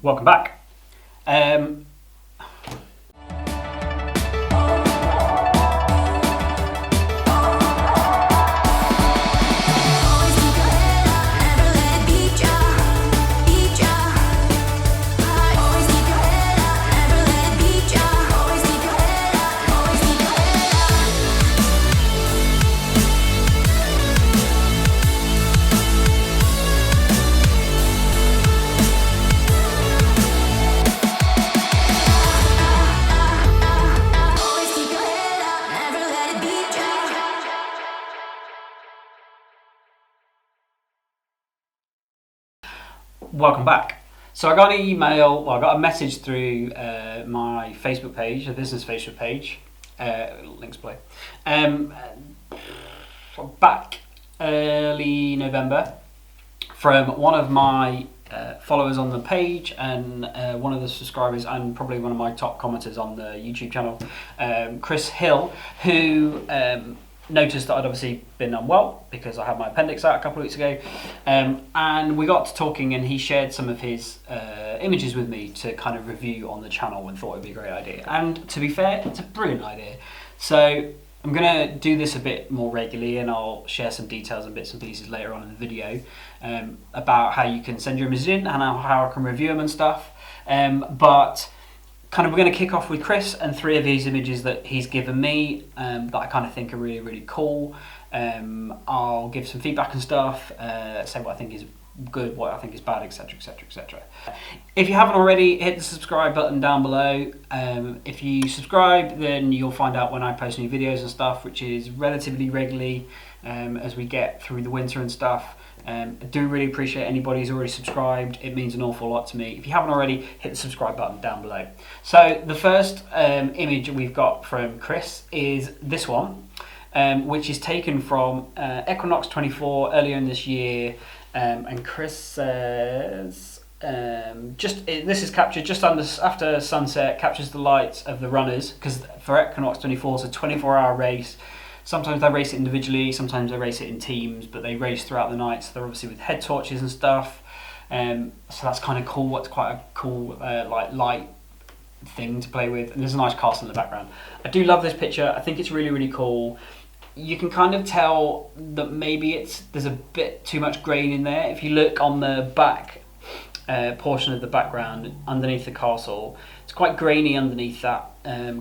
Welcome back. Welcome back. So I got an email, well, I got a message through my Facebook page, a business Facebook page, links below, back early November from one of my followers on the page and one of the subscribers and probably one of my top commenters on the YouTube channel, Chris Hill, who noticed that I'd obviously been unwell because I had my appendix out a couple of weeks ago, and we got to talking and he shared some of his images with me to kind of review on the channel and thought it'd be a great idea. And to be fair, it's a brilliant idea. So I'm going to do this a bit more regularly and I'll share some details and bits and pieces later on in the video about how you can send your images in and how I can review them and stuff. But kind of we're going to kick off with Chris and 3 of his images that he's given me that I kind of think are really, really cool. I'll give some feedback and stuff, say what I think is good, what I think is bad, etc, etc, etc. If you haven't already, hit the subscribe button down below. If you subscribe, then you'll find out when I post new videos and stuff, which is relatively regularly as we get through the winter and stuff. I do really appreciate anybody who's already subscribed. It means an awful lot to me. If you haven't already, hit the subscribe button down below. So the first image we've got from Chris is this one, which is taken from Equinox 24 earlier in this year. And Chris says, this is captured just after sunset, captures the lights of the runners, because for Equinox 24 it's a 24-hour race. Sometimes they race it individually, sometimes they race it in teams, but they race throughout the night, so they're obviously with head torches and stuff. So that's kind of cool. It's quite a cool like light thing to play with, and there's a nice castle in the background. I do love this picture. I think it's really, really cool. You can kind of tell that maybe there's a bit too much grain in there. If you look on the back portion of the background underneath the castle, it's quite grainy underneath that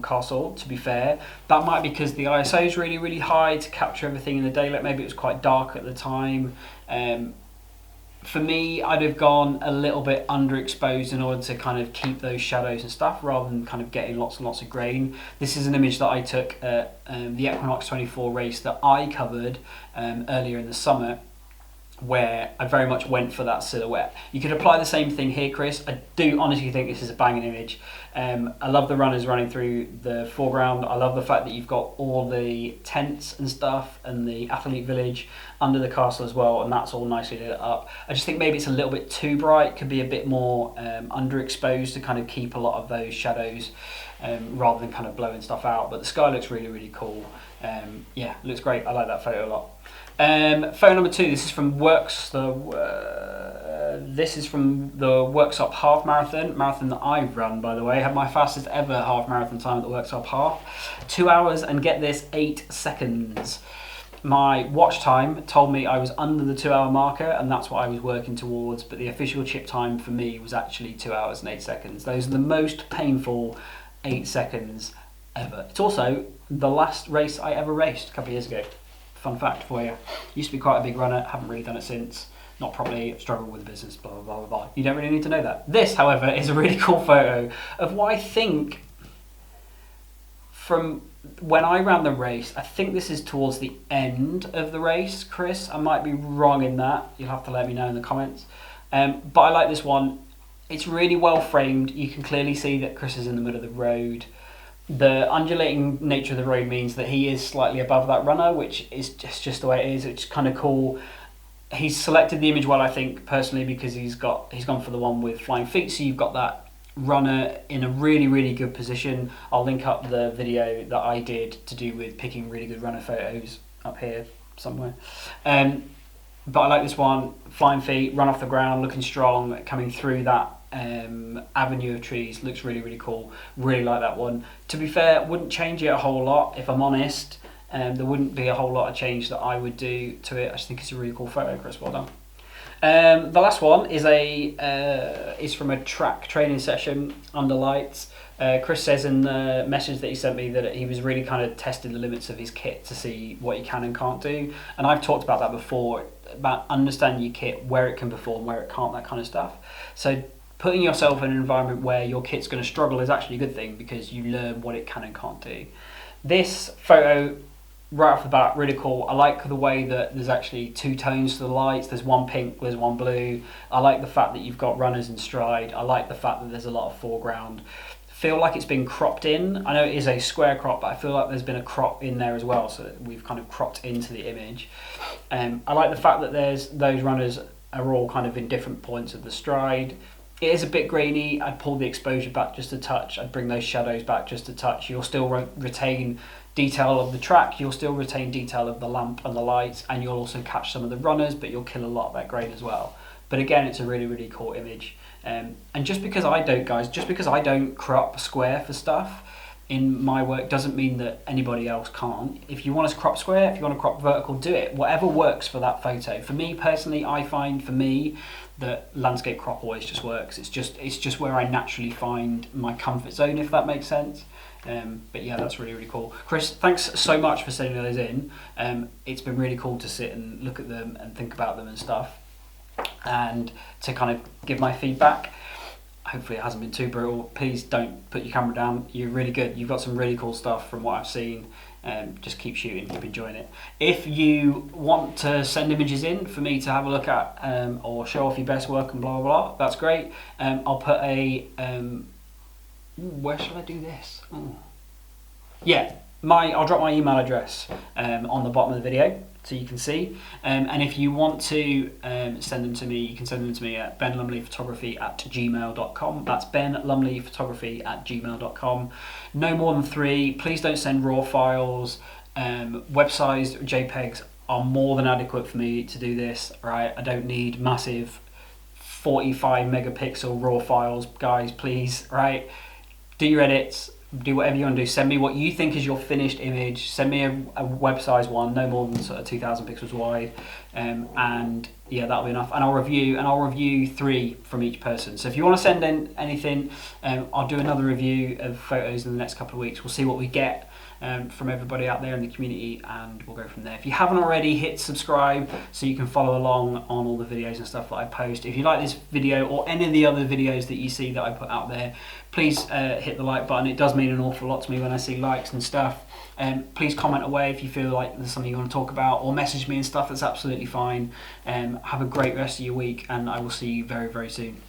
castle, to be fair. That might be because the ISO is really, really high to capture everything in the daylight. Maybe it was quite dark at the time. For me, I'd have gone a little bit underexposed in order to kind of keep those shadows and stuff rather than kind of getting lots and lots of grain. This is an image that I took at the Equinox 24 race that I covered earlier in the summer, where I very much went for that silhouette. You could apply the same thing here, Chris. I do honestly think this is a banging image. I love the runners running through the foreground. I love the fact that you've got all the tents and stuff and the athlete village under the castle as well, and that's all nicely lit up. I just think maybe it's a little bit too bright, could be a bit more underexposed to kind of keep a lot of those shadows rather than kind of blowing stuff out. But the sky looks really, really cool. Yeah, looks great. I like that photo a lot. Photo number 2. This is from the Worksop half marathon that I've run, by the way. I had my fastest ever half marathon time at the Worksop half, 2 hours and get this 8 seconds. My watch time told me I was under the 2 hour marker, and that's what I was working towards, but the official chip time for me was actually 2 hours and 8 seconds. Those are the most painful 8 seconds ever. It's also the last race I ever raced a couple of years ago. Fun fact for you. Used to be quite a big runner, haven't really done it since. Not properly, struggled with the business, blah, blah, blah, blah, blah. You don't really need to know that. This, however, is a really cool photo of what I think from when I ran the race. I think this is towards the end of the race, Chris. I might be wrong in that. You'll have to let me know in the comments. But I like this one. It's really well framed. You can clearly see that Chris is in the middle of the road. The undulating nature of the road means that he is slightly above that runner, which is just the way it is. It's kind of cool. He's selected the image well, I think, personally, because he's gone for the one with flying feet. So you've got that runner in a really, really good position. I'll link up the video that I did to do with picking really good runner photos up here somewhere. But I like this one. Flying feet, run off the ground, looking strong, coming through that avenue of trees. Looks really, really cool. Really like that one. To be fair, wouldn't change it a whole lot if I'm honest. There wouldn't be a whole lot of change that I would do to it. I just think it's a really cool photo, Chris. Well done. The last one is from a track training session under lights. Chris says in the message that he sent me that he was really kind of testing the limits of his kit to see what he can and can't do. And I've talked about that before, about understanding your kit, where it can perform, where it can't, that kind of stuff. So putting yourself in an environment where your kit's going to struggle is actually a good thing, because you learn what it can and can't do. This photo, right off the bat, really cool. I like the way that there's actually two tones to the lights. There's one pink, there's one blue. I like the fact that you've got runners in stride. I like the fact that there's a lot of foreground. Feel like it's been cropped in. I know it is a square crop, but I feel like there's been a crop in there as well, so that we've kind of cropped into the image. I like the fact that those runners are all kind of in different points of the stride. It is a bit grainy. I'd pull the exposure back just a touch. I'd bring those shadows back just a touch. You'll still retain detail of the track. You'll still retain detail of the lamp and the lights, and you'll also catch some of the runners, but you'll kill a lot of that grain as well. But again, it's a really, really cool image. And just because I don't crop square for stuff in my work doesn't mean that anybody else can't. If you want to crop square, if you want to crop vertical, do it. Whatever works for that photo. For me personally, I find that landscape crop always just works. It's just where I naturally find my comfort zone, if that makes sense. But yeah, that's really, really cool. Chris, thanks so much for sending those in. It's been really cool to sit and look at them and think about them and stuff, and to kind of give my feedback. Hopefully it hasn't been too brutal. Please don't put your camera down. You're really good. You've got some really cool stuff from what I've seen. Just keep shooting, keep enjoying it. If you want to send images in for me to have a look at, or show off your best work and blah, blah, blah, that's great. I'll put a... where should I do this? Ooh. Yeah, I'll drop my email address on the bottom of the video, so you can see. And if you want to send them to me, you can send them to me at benlumleyphotography@gmail.com. That's benlumleyphotography@gmail.com. No more than 3. Please don't send raw files. Web-sized JPEGs are more than adequate for me to do this, right? I don't need massive 45 megapixel raw files, guys, please, right? Do your edits. Do whatever you want to do. Send me what you think is your finished image. Send me a web size one, no more than sort of 2,000 pixels wide, and yeah, that'll be enough. And I'll review 3 from each person. So if you want to send in anything, I'll do another review of photos in the next couple of weeks. We'll see what we get from everybody out there in the community, and we'll go from there. If you haven't already, hit subscribe so you can follow along on all the videos and stuff that I post. If you like this video or any of the other videos that you see that I put out there, please hit the like button. It does mean an awful lot to me when I see likes and stuff. Please comment away if you feel like there's something you want to talk about, or message me and stuff. That's absolutely fine. Have a great rest of your week, and I will see you very, very soon.